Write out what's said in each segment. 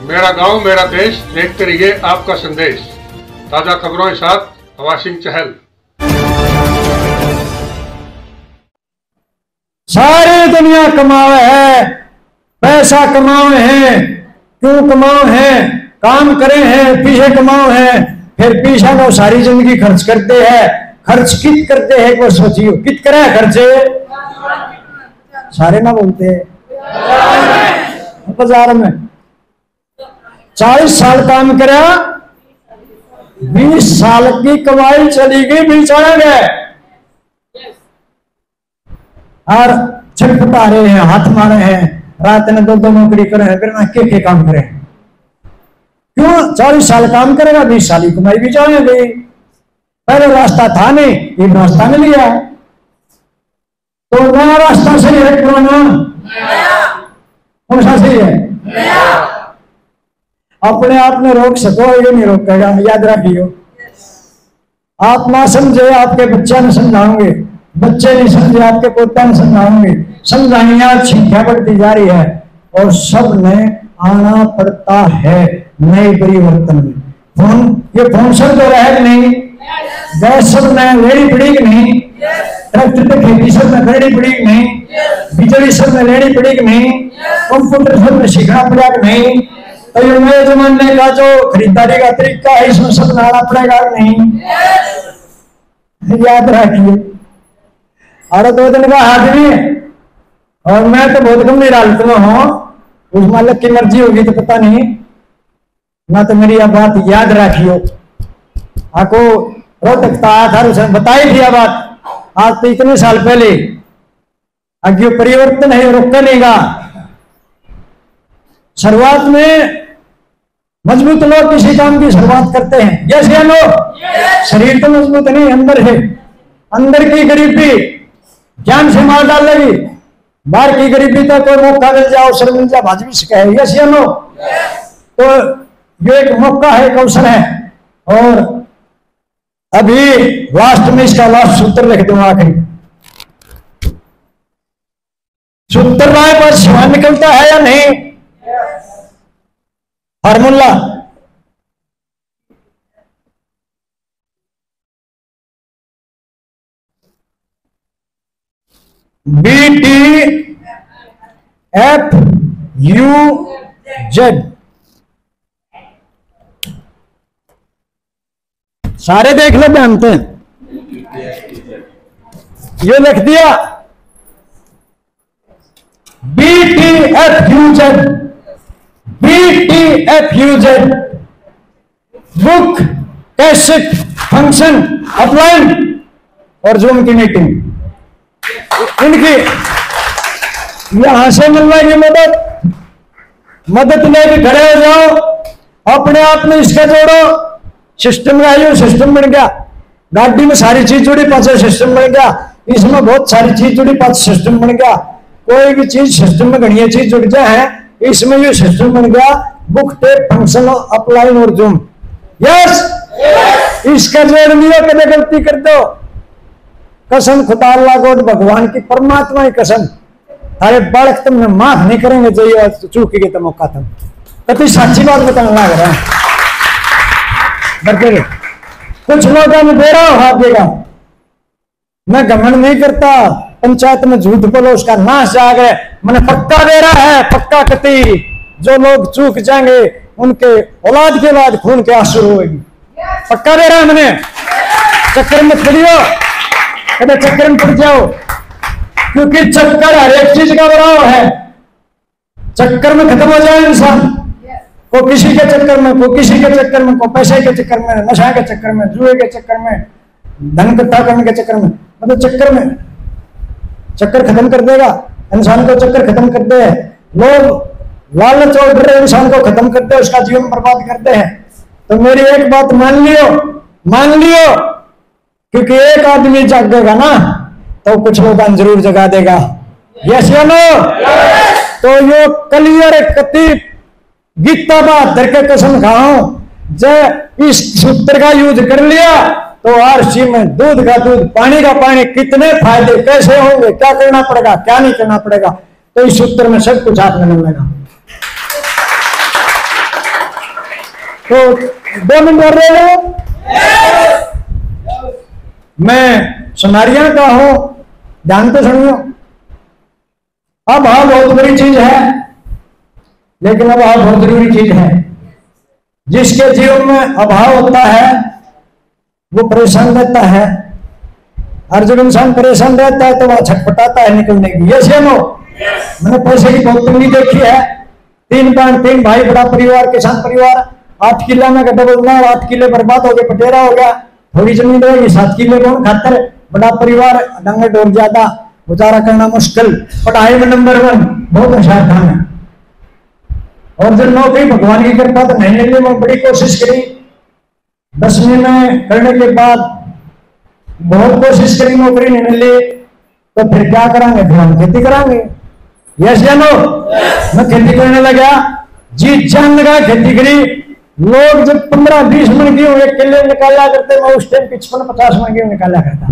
मेरा गांव मेरा देश देखते रहिए आपका संदेश। ताजा खबरों के साथ हवा सिंह चहल। सारी दुनिया कमावे है, पैसा कमावे है, क्यों कमावे है? काम करे हैं, पीछे कमावे है, फिर पीछा को सारी जिंदगी खर्च करते हैं। खर्च कित करते हैं वो सोचियो, कित करे खर्चे? सारे ना बोलते हैं बाजार में 40 साल काम करा, 20 साल की कमाई चली गई, बिछाया गए और छटपटा रहे हैं, हाथ मारे हैं, रात में 2-2 नौकरी करे हैं, फिर के काम करें? क्यों? 40 साल काम करेगा, 20 साल की कमाई भी जाएगी। पहले रास्ता था नहीं, ये रास्ता मिल गया, तो नया रास्ता सही है पुराना? कौन सा सही है? अपने आप में रोक सको, ये नहीं रोकेगा, याद रखियो। आप ना समझे, आपके बच्चे ने समझाओगे, बच्चे नहीं समझे, आपके पोता ने समझाओगे, समझाइया छिंकियां बढ़ती जा रही है और सब ने आना पड़ता है नए परिवर्तन में। ये फोन सब तो रहे नहीं, गैस सब में लेनी पड़ेगी नहीं, ट्रैक्टर पे खेती सब में खरीदी पड़ेगी नहीं, बिजली सब में लेनी पड़ेगी नहीं, कंप्यूटर सब में सीखना पड़ेगा नहीं, तो ये नए जमाने का जो खरीदारी का तरीका है इसमें सब लाना पड़ेगा नहीं। याद रखिए। और 2 दिन का आदमी और मैं तो बहुत गंभीर हालत में हूं, उस मालिक की मर्जी होगी तो पता नहीं ना, तो मेरी यह बात याद रखियो। आपको रोहतकता था, उसने बताई थी यह बात आज तो इतने साल पहले। आगे परिवर्तन है, रोका नहींगा। शुरुआत में मजबूत लोग किसी काम की शुरुआत करते हैं, जैसे हम लोग शरीर तो मजबूत नहीं, अंदर है, अंदर की गरीबी जान से मार डाल लगी, बाहर की गरीबी तो कोई मौका मिल जाए, अवसर मिल जाए, भाजपा से कहे यस या नो। तो ये एक मौका है, एक अवसर है। और अभी लास्ट में इसका लास्ट सूत्र लिख दूंगा, आखिरी सूत्र राय पर शिवा निकलता है या नहीं? Formula BTFUZ। सारे देख लो, जानते हैं। ये लिख दिया BTFUZ। Book, cassette, function, upline और जूम की मीटिंग, इनकी यहां से मिलवाएंगे मदद में भी खड़े हो जाओ, अपने आप में इसका जोड़ो। सिस्टम का सिस्टम बन गया, गाड़ी में सारी चीज जुड़ी, पाछे सिस्टम बन गया, इसमें बहुत सारी चीज जुड़ी, पाछे सिस्टम बन गया। कोई भी चीज सिस्टम में घनी चीज जुड़ जाए, इसमें ये सिस्टम बन गया, बुक, टेप, फंक्शन, अपलाइन और जूम। यस, इसका जोड़ लियो, कभी गलती कर दो, कसम खुदा अल्लाह को, भगवान की, परमात्मा की कसम, अरे बालक तुमने माफ नहीं करेंगे, चाहिए चूकेगी तो मौका तुम कभी सच्ची बात बताने लग रहे हैं। कुछ लोगों ने दे रहा हाथ देगा, मैं घमंड नहीं करता, पंचायत में झूठ बोलो उसका नाश आ गए, मैंने पक्का दे रहा है, पक्का कति जो लोग चूक जाएंगे उनके औलाद के औलाद खून के आंसू होगी, पक्का दे रहा है मैंने। चक्कर में पड़ियो, कभी चक्कर में पड़ जाओ, क्योंकि चक्कर हर एक चीज का बराबर है। चक्कर में खत्म हो जाए इंसान, को किसी के चक्कर में, को किसी के चक्कर में, को पैसे के चक्कर में, नशा के चक्कर में, जुए के चक्कर में, धन इकट्ठा करने के चक्कर में, मतलब चक्कर में चक्कर खत्म कर देगा इंसान को, चक्कर खत्म करते हैं लोग, लालच और डर इंसान को खत्म करते हैं, उसका जीवन बर्बाद करते हैं। तो मेरी एक बात मान लियो, क्योंकि एक आदमी जागेगा ना तो कुछ लोग जरूर जगा देगा। यस या नो? तो यो क्लियर कति गीता बहादुर के कसम खाओ, जब इस सूत्र का यूज कर लिया तो आरसी में दूध का दूध, पानी का पानी, कितने फायदे कैसे होंगे, क्या करना पड़ेगा, क्या नहीं करना पड़ेगा, तो इस सूत्र में सब कुछ आपने मिलेगा। तो 2 मिनट और रह लो। मैं सुनारिया का हूं, ध्यान तो सुनियो। अभाव बहुत बड़ी चीज है, लेकिन अभाव बहुत जरूरी चीज है। जिसके जीवन में अभाव होता है वो परेशान रहता है, और जब इंसान परेशान रहता है तो वह छटपटाता है निकलने की। ये सेनो मैंने पैसे की बहुत तंगी देखी है। 3 भाई, बड़ा परिवार, किसान परिवार, 8 किला में गड्ढा बदलना, 8 किले बर्बाद हो गए, पटेरा हो गया, थोड़ी जमीन रहेगी, 7 किले कौन खातर, बड़ा परिवार, डंगर डोर ज्यादा, गुजारा करना मुश्किल, पढ़ाई में नंबर 1, बहुत होशियार था मैं। और जब नौकरी भगवान की कृपा तो नहीं मिली, मैं बड़ी कोशिश करी, 10वीं में करने के बाद बहुत कोशिश करी, नौकरी नहीं मिली, तो फिर क्या करांगे, फिर हम खेती करांगे। यस जानो, मैं खेती करने लगा, जी जान लगा, खेती करी। लोग जब 15-20 मन गेहूं एक किले निकाला करते, मैं उस टाइम 55-50 मन गेहूं निकाला करता।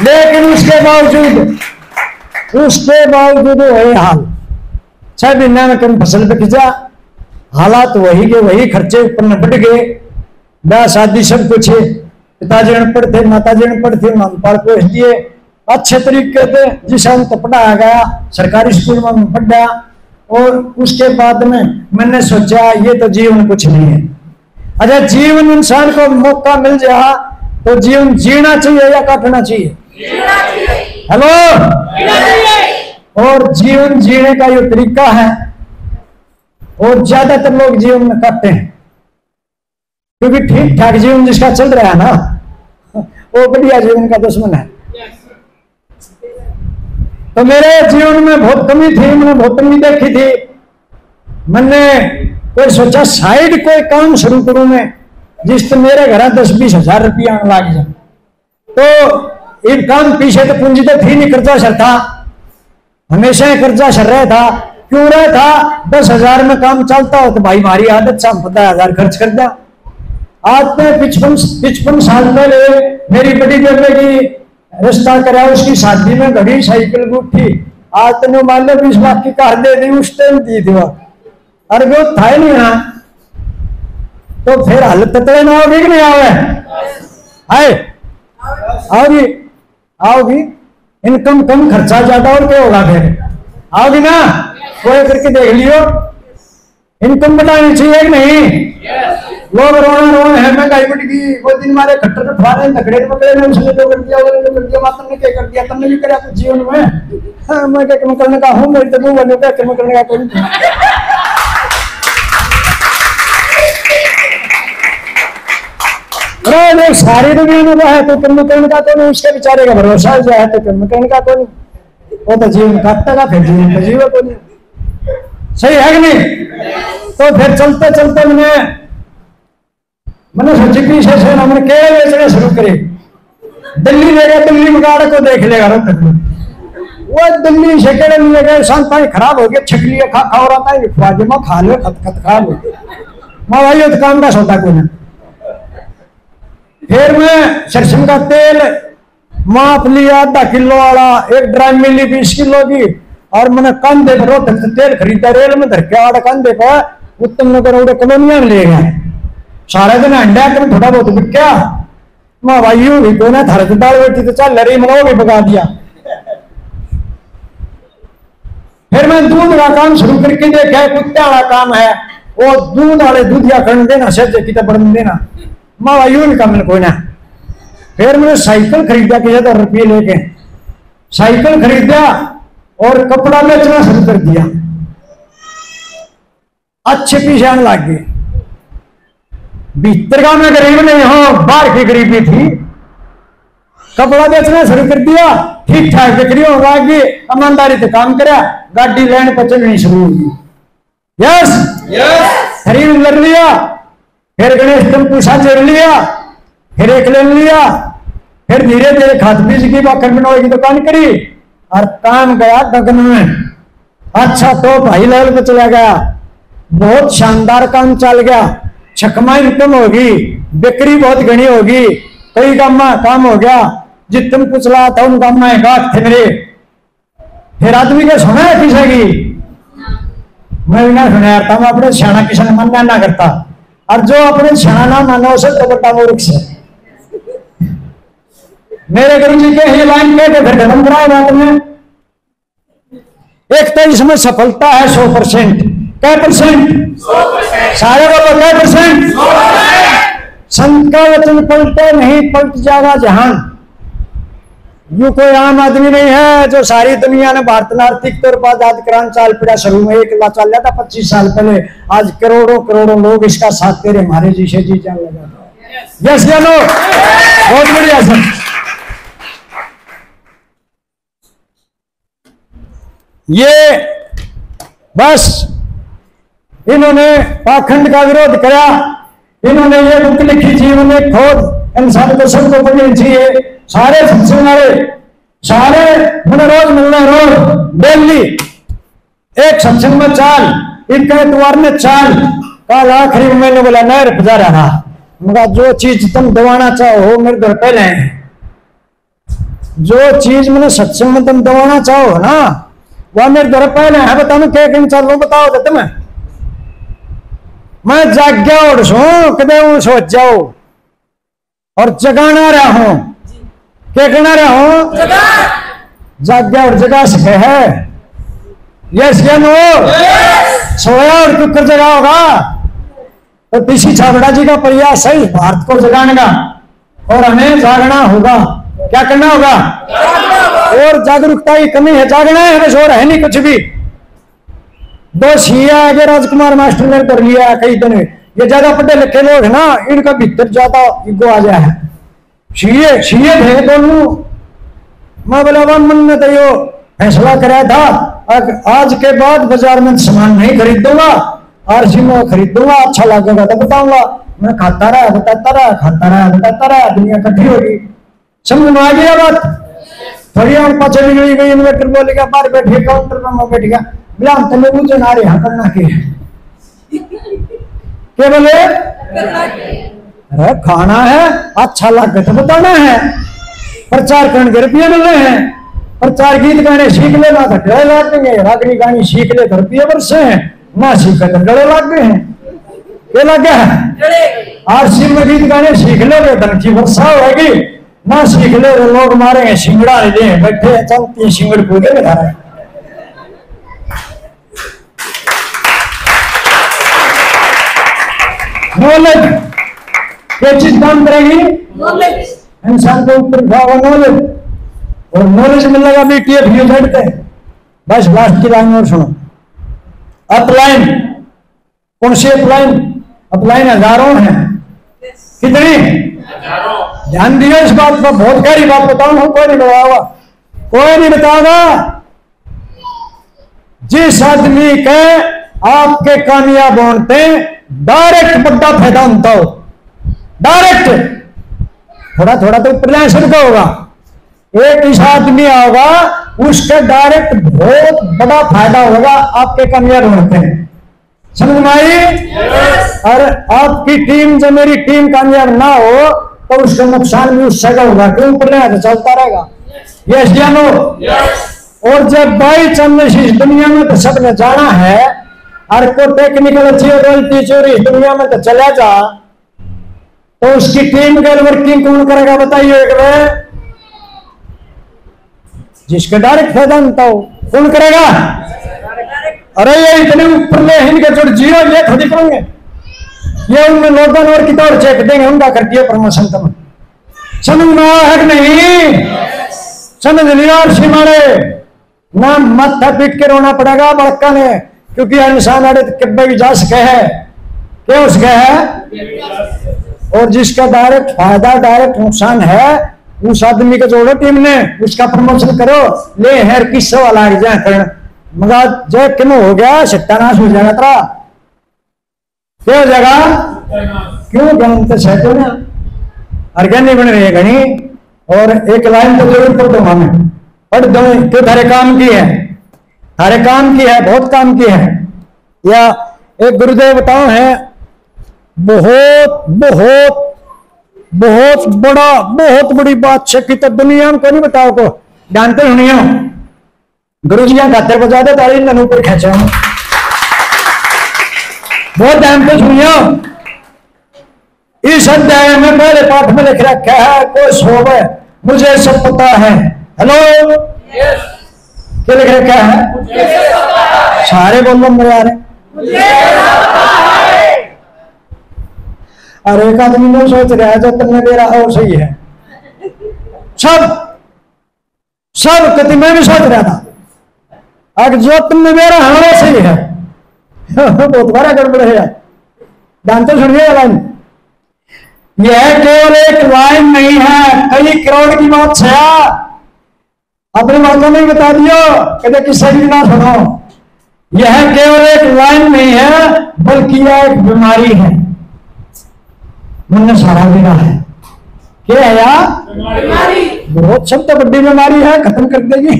लेकिन उसके बावजूद वही हाल, 6 महीने में कम फसल बिक जा, हालात वही के वही, खर्चे ऊपर बढ़ गए, ब्याह शादी सब कुछ, पिताजी अनपढ़ थे, माताजी अनपढ़ थे, हम पाल पोस दिए अच्छे तरीके से, जिसे हम तो पढ़ाया गया, सरकारी स्कूल में पढ़ा। और उसके बाद में मैंने सोचा ये तो जीवन कुछ नहीं है। अच्छा, जीवन इंसान को मौका मिल जाए तो जीवन जीना चाहिए या काटना चाहिए? हेलो, और जीवन जीने का ये तरीका है, और ज्यादातर लोग जीवन में काटते हैं, क्योंकि ठीक ठाक जीवन जिसका चल रहा है ना, वो बढ़िया जीवन का दुश्मन है। तो मेरे जीवन में बहुत कमी थी, मैंने बहुत कमी देखी थी। मैंने कोई सोचा साइड कोई काम शुरू करूं मैं, जिससे मेरे घर 10-20 हजार रुपया आने लग जाए। तो एक काम पीछे तो पूंजी तो थी नहीं, कर्जा सर था, हमेशा ही कर्जा सर रहा था। क्यों रहा था? 10,000 में काम चलता हो तो भाई हमारी आदत से हम 50,000 खर्च कर दिया। आज में 55 साल पहले मेरी बड़ी बेटे की रिश्ता करा, उसकी शादी में घड़ी साइकिल गुठी, आज तो मान लो 20 लाख की कार दे दी, उस टाइम दी थी वो, अरे वो था ही नहीं यहाँ। तो फिर हालत तो ना होगी कि नहीं आवे? आओगी, इनकम कम खर्चा ज्यादा, और क्या होगा फिर? आओगी ना, वो करके देख लियो, इनकम बढ़ानी चाहिए कि नहीं? लोग रोना है, महंगाई बढ़ गई, वो दिन मारे खट्टर उठाने तकड़े पकड़े में, उसने तो कर दिया, वो कर दिया, माता ने क्या कर दिया, तुमने भी करा कुछ जीवन में? हाँ, मैं क्या कम करने का हूँ, मेरी तो मुंह बने, क्या कम करने का कोई नहीं। सारी दुनिया में वो है तो कर्म करने का तो नहीं, उसके बेचारे का भरोसा जो है तो कर्म करने का तो नहीं, वो तो जीवन काटता का, फिर जीवन का जीवन को नहीं। सही है कि नहीं? तो फिर चलते चलते मैंने सोची कि हमने केले बेचने शुरू करे। दिल्ली ले गए, दिल्ली मगाड़ को देख लेगा रोहतक में, वो दिल्ली से केले ले गए, शांता खराब हो गया, छकली खा रहा था, खा लो खत खा लो, माँ भाई तो काम का सौदा को ना। फिर मैं सरसों का तेल माप लिया, 1/2 किलो वाला, एक ड्राम मिली 20 किलो की, और मैंने कंधे पर रोहतक से तेल खरीदा, रेल में धर के कंधे पर उत्तम नगर उड़े कॉलोनिया में ले गए। सारे दिन अंडा तुम थोड़ा बहुत बिका, माँ भाई भी को ना थारे तो दाल बैठी तो चल रही, मैंने वो भी पका दिया। फिर मैं दूध का काम शुरू करके देखा, कुत्ते वाला काम है, वो दूध वाले दूधिया करने देना, सब्जी की बढ़ने देना, माँ भाई भी काम कोई ना। फिर मैंने साइकिल खरीदा, किसी 10 रुपये लेके साइकिल खरीदा और कपड़ा बेचना शुरू कर दिया, अच्छे पीछे आने लग गए। भीतर का मैं गरीब नहीं हूं, बाहर की गरीबी थी। कपड़ा बेचना शुरू कर दिया, ठीक ठाक बिक्री होगा कि ईमानदारी से काम करा, गाड़ी लाइन पर चलनी शुरू होगी। यस खरीद कर लिया, फिर गणेश टेम्पू साझे लिया, फिर एक ले लिया, फिर धीरे धीरे खाद बीज की बाकर बनवाई की दुकान करी, और काम गया गगन में। अच्छा तो भाई लेवल पे चला गया, बहुत शानदार काम चल गया, छकमा इनकम होगी, बिक्री बहुत घनी होगी, कई काम हो गया, जितम कुचला था उन काम में गाठ थे मेरे। फिर आदमी के सुना है किसी की मैं भी ना सुना था, मैं अपने सियाणा किसान मानना ना करता, और जो अपने सियाणा ना मानो उसे तो बड़ा मूर्ख है। मेरे गुरु जी के ये लाइन कह के फिर खत्म कराए बात में। एक तो इसमें सफलता है 100%। क्या परसेंट? सारे बोलो क्या परसेंट? संत का वचन पलटे नहीं, पलट जाएगा जहान। यू कोई आम आदमी नहीं है जो सारी दुनिया ने भारत ने आर्थिक तौर पर आजाद करान चाल पड़ा शुरू में 1 लाख चल था 25 साल पहले। आज करोड़ों करोड़ों लोग इसका साथ तेरे हमारे जी से जी जान लगा। यस या नो? बहुत बढ़िया सर। ये बस इन्होंने पाखंड का विरोध किया, इन्होंने ये बुक लिखी थी, इन्होंने खोद इंसान को सबको पढ़नी चाहिए। सारे सत्संग वाले सारे मैंने रोज मिलना, रोज डेली एक सत्संग में चाल, इनका एतवार में चाल। कल आखिरी में मैंने बोला नहर पजा रहा, मगर जो चीज तुम दबाना चाहो मेरे घर पहले है। जो चीज मैंने सत्संग में तुम दबाना चाहो ना वह मेरे घर पहले है। बताओ क्या कहीं चल लो, बताओ तो तुम्हें मैं जाग्या उड़ सू कदे सोच जाओ और जगाना रहा हूं। क्या कहना रहा हूं? जाग्या और जगा सके है। यस या नो? सोया और कुकर जगा होगा तो पीसी छाबड़ा जी का प्रयास है भारत को जगाने का, और हमें जागना होगा। क्या करना होगा? और जागरूकता की कमी है, जागना है बस, और है नहीं कुछ भी। 2 शिया आगे राजकुमार मास्टर ने कर लिया कई दिन। ये ज्यादा पढ़े लिखे लोग ना, इनका भीतर ज्यादा ईगो आ गया है। शिये थे दोनों। मैं बोला मन ने तो यो फैसला कराया था आज के बाद बाजार में सामान नहीं खरीदूंगा, आरसी में खरीदूंगा, अच्छा लगेगा तो बताऊंगा। मैं खाता रहा बताता रहा, खाता रहा बताता रहा, दुनिया इकट्ठी होगी। समझ में आ गया बात? थोड़ी हम पाचे बिगड़ी गई, इन्वेटर बोलेगा बाहर बैठे काउंटर पर मैं बैठ गया, बोला हम तले मुझे ना रहे करना क्या बोले? अरे खाना है, अच्छा लगे तो बताना है। प्रचार करने के रुपये मिल रहे हैं, प्रचार गीत गाने सीख ले ना गले लाग देंगे, रागनी गानी सीख ले तो रुपये बरसे हैं, ना सीखे तो गले लाग गए हैं। क्या लग गया है? आरसी में गीत गाने सीख ले तो धन की वर्षा होगी, ना सीख ले तो लोग मारेंगे सिंगड़ा ले बैठे चलती सिंगड़ कूदे बता रहे। नॉलेज क्या चीज काम करेगी? इंसान को ऊपर नॉलेज, और नॉलेज मिलेगा भी टीएफ यूजेड पे। बस लास्ट की लाइन और सुनो। अपलाइन कौन सी अपलाइन? अपलाइन हजारों है। कितनी? ध्यान दियो इस बात पर, बहुत गहरी बात बताऊंगा, कोई नहीं बताओगा, कोई नहीं बताओगा। जिस आदमी के आपके कामयाब होते डायरेक्ट बड़ा फायदा होता हो, डायरेक्ट, थोड़ा थोड़ा तो प्रयास का होगा। एक इस आदमी होगा उसका डायरेक्ट बहुत बड़ा फायदा होगा आपके कामयाब होते हैं। समझ में आई? और आपकी टीम जो मेरी टीम कामयाब ना हो तो उसका नुकसान भी उससे होगा, क्यों प्रयास चलता रहेगा। यस या नो? और जब बाई चांस इस दुनिया में तो सबने जाना है, और को टेक्निकल अच्छी रॉयल्टी चोरी इस दुनिया में तो चला जा, तो उसकी टीम का वर्किंग कौन करेगा बताइए एक बार? जिसका डायरेक्ट फायदा होता हो कौन करेगा? अरे ये इतने ऊपर ले इनके जोड़ जियो ये थोड़ी करेंगे, ये उनमें लोगों और कितना चेक देंगे उनका करती है प्रमोशन। तुम समझ में है कि नहीं? समझ लिया सीमाड़े ना माथा पीट के रोना पड़ेगा बड़का ने, क्योंकि इंसान अड़े कब्बे भी जा सके है, क्या हो सके है। और जिसका डायरेक्ट फायदा डायरेक्ट नुकसान है उस आदमी को जोड़ो टीम ने, उसका प्रमोशन करो। ले हेर किस्सा वाला जाए मगर जय किम हो गया सत्यानाश हो जाएगा तेरा, क्या हो जाएगा? क्यों जानते सहते ना अर्घ्य नहीं बन रही है घनी। और एक लाइन तो जरूर पढ़ दूंगा मैं, पढ़ दो क्यों थारे काम की है, थारे काम की है, बहुत काम की है। या एक गुरुदेव बताओ है बहुत बहुत बहुत बड़ा बहुत बड़ी बात है कि तो दुनिया में को नहीं बताओ को जानते होनी हो। गुरु जी खातर बजा दे ताली ऊपर खेचा बहुत ध्यान से सुनियो। इस अध्याय में पहले पाठ में लिख रखा है कोई सोव है, मुझे सब पता है। हेलो, क्या लिख रखा है? सारे बोलो मेरे आ रहे। और एक आदमी ने सोच रहा है जो तुमने मेरा और सही है। सब कति मैं भी सोच रहा था अगर जो तुमने मेरा हमारा सही है। बहुत बड़ा गड़बड़ है। ध्यान तो सुनिए लाइन, यह केवल एक लाइन नहीं है, कई करोड़ की बात है। अपनी बातों में बता दियो कभी किस्सा भी ना सुनो। यह केवल एक लाइन नहीं है बल्कि यह एक बीमारी है। मन सारा बिना है क्या है यार? बीमारी। बहुत शब्द बड़ी बीमारी है, खत्म कर देगी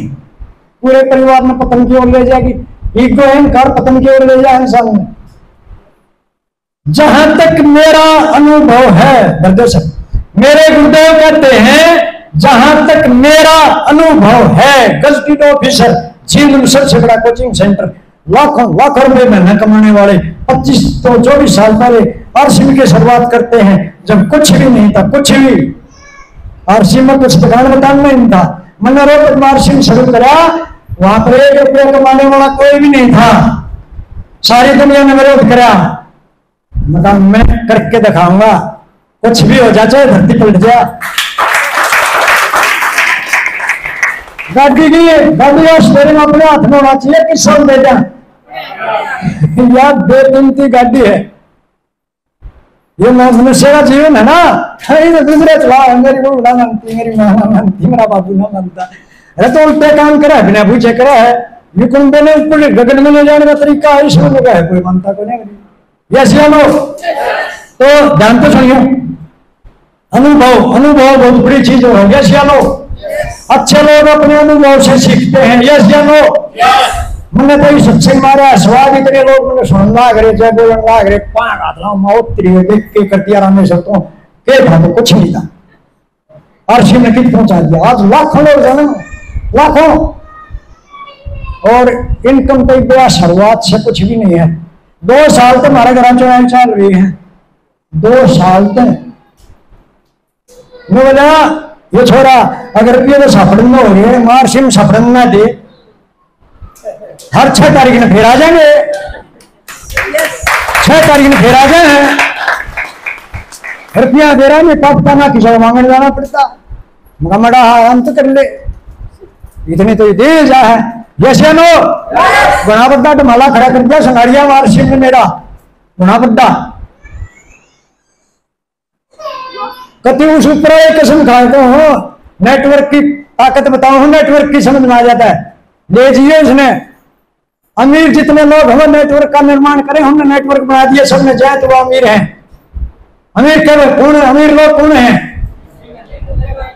पूरे परिवार में, पतन की ओर ले जाएगी। ईगो अहंकार पतन की ओर ले जाए इंसान में। जहां तक मेरा अनुभव है, दर्शक मेरे गुरुदेव कहते हैं जहां तक मेरा अनुभव है, गजटेड ऑफिसर जीवन में सबसे बड़ा कोचिंग सेंटर, लाखों रुपए महीना कमाने वाले 25 तो 24 साल पहले आरसी की शुरुआत करते हैं जब कुछ भी नहीं था, कुछ भी आरसी में कुछ दुकान बतान नहीं था। मैंने रोज आरसी शुरू करा, वहां पर 1 रुपया कमाने वाला कोई भी नहीं था। सारी दुनिया ने विरोध करा, मतलब मैं करके दिखाऊंगा, कुछ भी हो जाए चाहे धरती पलट जा। गाड़ी और स्टेरिंग अपने हाथ में होना चाहिए कि सब दे दें। यार बेकीमती गाड़ी है ये, मनुष्य का जीवन है ना। तो दूसरे चला, मेरी बहू ना मानती, मेरी माँ ना मानती, मेरा बाबू ना मानता। अरे तो उल्टे काम करा बिना पूछे करा है। ये कुंभे ने ऊपर गगन में ले जाने का तरीका है, इसमें लगा है, कोई मानता को नहीं। यस या नो? तो ध्यान तो सुनिए, अनुभव बहुत बड़ी चीज हो। यस या नो? अच्छे लोग अपने अनुभव से सीखते हैं। यस या नो? मैंने कोई सत्संग मारा स्वाद इतने लोग मैंने सुन लाग रहे, जय बोलन लाग रहे, पांच हाथ लाओ मौत देख के कर दिया रामे सब तो कुछ नहीं था। अर्शी ने कित पहुंचा दिया। आज लाखों लोग जाने, लाखों, और इनकम तो एक शुरुआत से कुछ भी नहीं है। 2 साल तो हमारे घर चुनाव चल रही है, 2 साल तो मैं बोला ये छोरा अगर रुपये तो सफड़न में हो रही है, मार सिम सफड़न ना दे, हर 6 तारीख में फिर आ जाएंगे, 6 तारीख में फिर आ जाए। रुपया दे रहा नहीं, पापता ना किसी मांगने जाना पड़ता। मड़ा अंत कर ले, इतने तो दे जा है। जैसे नो बड़ा बड्डा डमाला खड़ा कर दिया संगाड़िया मार सिम ने मेरा बड़ा बड्डा कति उस ऊपर एक कसम खाते हो। नेटवर्क की ताकत बताओ, नेटवर्क की समझ में आ जाता है। ले जिए उसने, अमीर जितने लोग हमें नेटवर्क का निर्माण करें, हमने नेटवर्क बना दिया, सबने जाए तो वो अमीर हैं। अमीर क्या कौन है? अमीर लोग कौन हैं?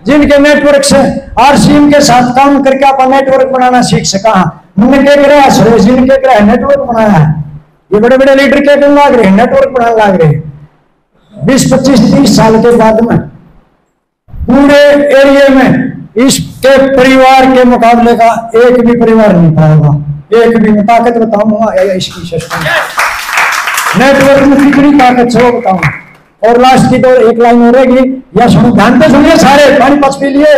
जिनके नेटवर्क से आरसीएम के साथ काम करके आप नेटवर्क बनाना सीख सका। हमने क्या करा है? सुरेश जी ने क्या करा है? नेटवर्क बनाया है। ये बड़े बड़े लीडर क्या करने लग रहे हैं? नेटवर्क बनाने लग रहे हैं। 20, 25, 30 साल के बाद में पूरे एरिया में इसके परिवार के मुकाबले का एक भी परिवार नहीं पाएगा। एक भी में ताकत बताऊंगा इसकी सिस्टम नेटवर्क में कितनी ताकत से वो बताऊंगा। और लास्ट की तो एक लाइन हो रहेगी, या सुनो, ध्यान तो सुनिए सारे, पानी पच पी लिए।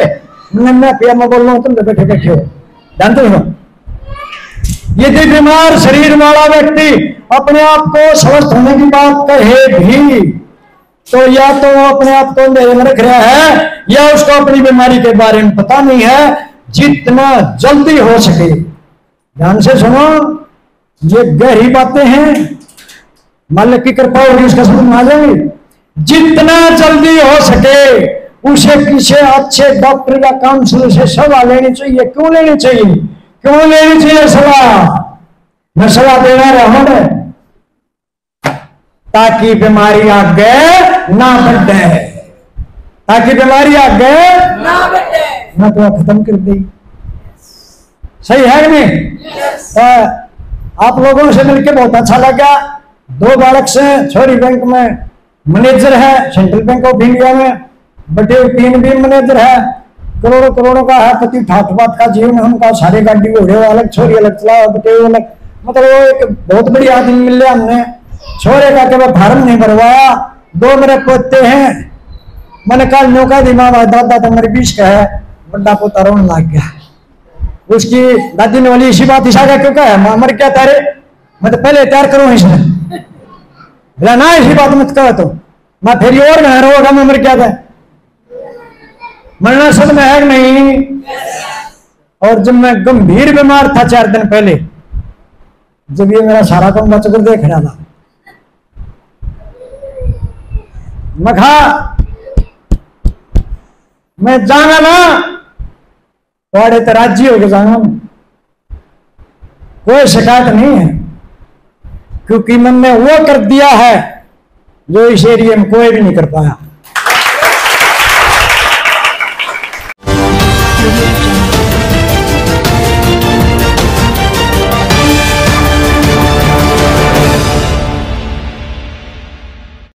मैं पिया में बोल रहा हूँ, तुम तो बैठे बैठे हो, ध्यान तो सुनो। यदि बीमार शरीर वाला व्यक्ति अपने आप को स्वस्थ होने की बात कहे भी तो या तो वो अपने आप को अंधेरे में रख रहा है या उसको अपनी बीमारी के बारे में पता नहीं है। जितना जल्दी हो सके, ध्यान से सुनो, ये गहरी बातें हैं, मालिक की कृपा होगी उसका समझ में आ जाएगी। जितना जल्दी हो सके उसे किसी अच्छे डॉक्टर या काउंसलर से सलाह लेनी चाहिए। क्यों लेनी चाहिए? क्यों लेनी चाहिए सलाह? मैं सलाह देना रहा हूं ताकि बीमारी आगे ना बढ़े, ताकि बीमारी आगे ना बढ़े, ना तो खत्म कर दी। सही है कि नहीं? आप लोगों से मिलकर बहुत अच्छा लगा। 2 बालक से, छोरी बैंक में मैनेजर है, सेंट्रल बैंक ऑफ इंडिया में, बटे 3 भी मैनेजर है, करोड़ों करोड़ों का है, पति ठाट बाट का जीवन उनका, सारे गाड़ी घोड़े अलग, छोरी अलग चला, बटे अलग, मतलब वो एक बहुत बड़ी आदमी मिल रहा हमने। छोरे का कभी फार्म नहीं भरवाया। 2 मेरे पोते हैं। मैंने कल न्योका दी माँ दादा तो मेरे 20 का है। बड़ा पोता रोने लग गया। उसकी दादी ने बोली इसी बात ईशा का क्यों कहा है, मर क्या तारे, मैं तो पहले तैयार करूं इसने। बोला ना इसी बात मत कहो तो मैं फिर और मैं रोगा मैं मर क्या था। मरना सब में है नहीं। और जब मैं गंभीर बीमार था 4 दिन पहले, जब ये मेरा सारा काम बच कर देख रहा था, मैं कहा मैं जाऊंगा ना थोड़े तो राज्य होके जाऊंगा, कोई शिकायत नहीं है, क्योंकि मैंने वो कर दिया है जो इस एरिया में कोई भी नहीं कर पाया।